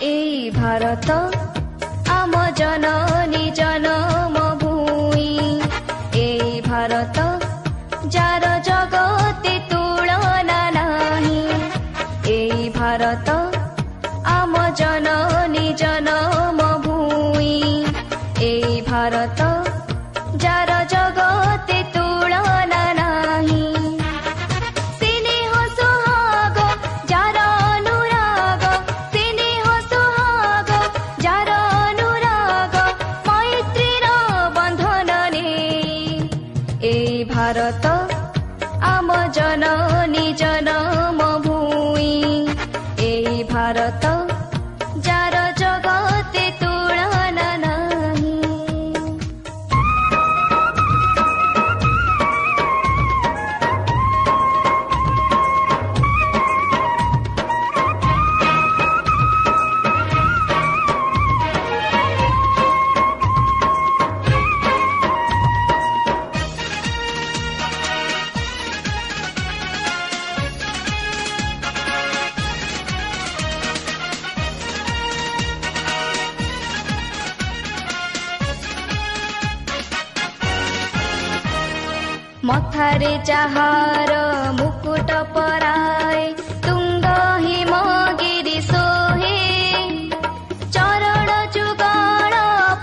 এই भारत आम जननी जन्म भूमि এই भारत जार जगते तुलना नाही এই भारत आम जननी जन्म भूमि এই भारत जार जगते तुलना नाही स्नेह सुहाग जार अनुराग स्नेह सुहाग जार अनुराग मैत्रीर बंधन ने এই भारत आम जननी जन्म भूमि এই भारत जार जगते तुलना नाही। मथारे जाहार मुकुट पराए तुंग हिमगिरी सोहे चरण जुगल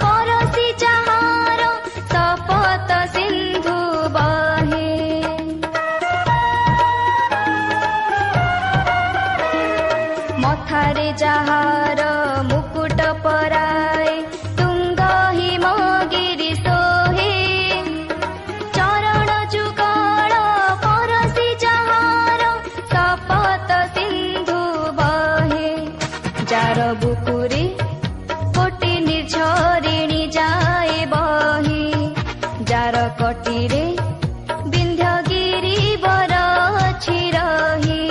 परसी जाहार सपत सिंधु बहे मथारे जाहार मुकुट पराए तुंग हिमगिरी सोहे जार बुकुरी कोटि निर्झरिणी जाए बही जार कटिरे विंध्यगिरी बर अछि रही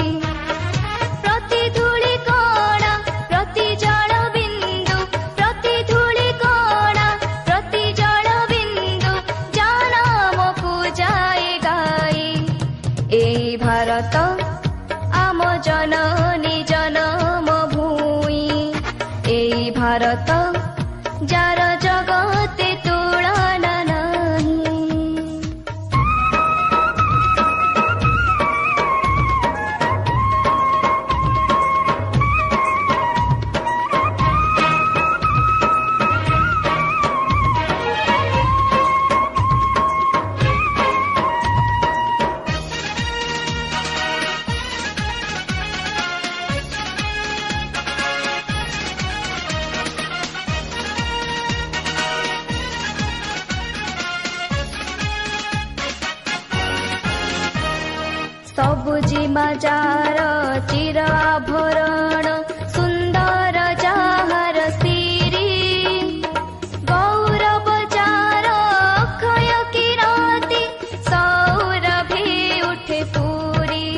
प्रति धूଳି कणा प्रति जल बिंदु प्रति धूଳି कणा प्रति जल बिंदु जानमकु जाए गाई এই भारत आम जननी जन्म এই भारत जार जगते तुलना नाही। सबुजिमा जार चिर आभरण सुंदर जाहार सिरी गौरव जार अक्षय किरती सौरभे उठे पूरी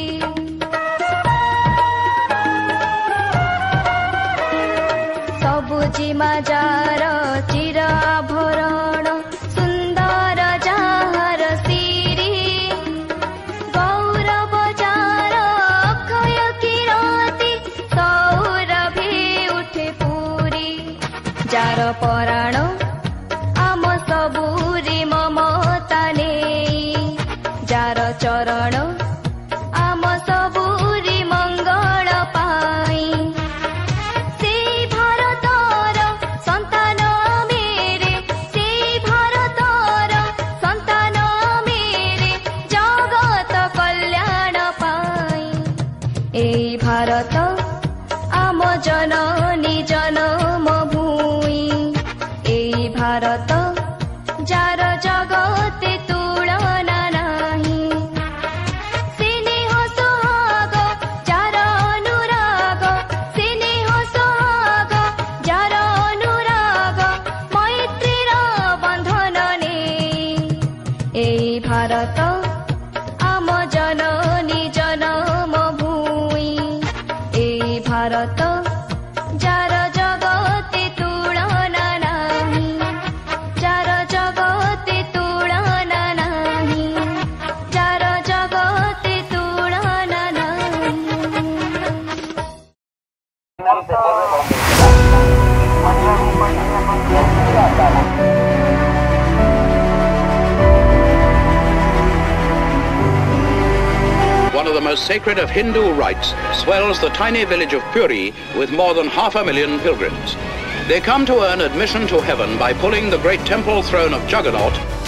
सबुजिमा जार चिर आभरण सुंदर जाहार सिरी गौरव जार अक्षय किरती सौरभे उठे पूरी जार पराण आम सबुरी ममता नेई जार चरण आम सबुरी मंगल पाई सेई भारतर संतान मेरे सेई भारतर संतान मेरे जगत कल्याण पाई এই भारत आम जननी जन्म भूमि এই of the most sacred of Hindu rites, swells the tiny village of Puri with more than 500,000 pilgrims. They come to earn admission to heaven by pulling the great temple throne of Jagannath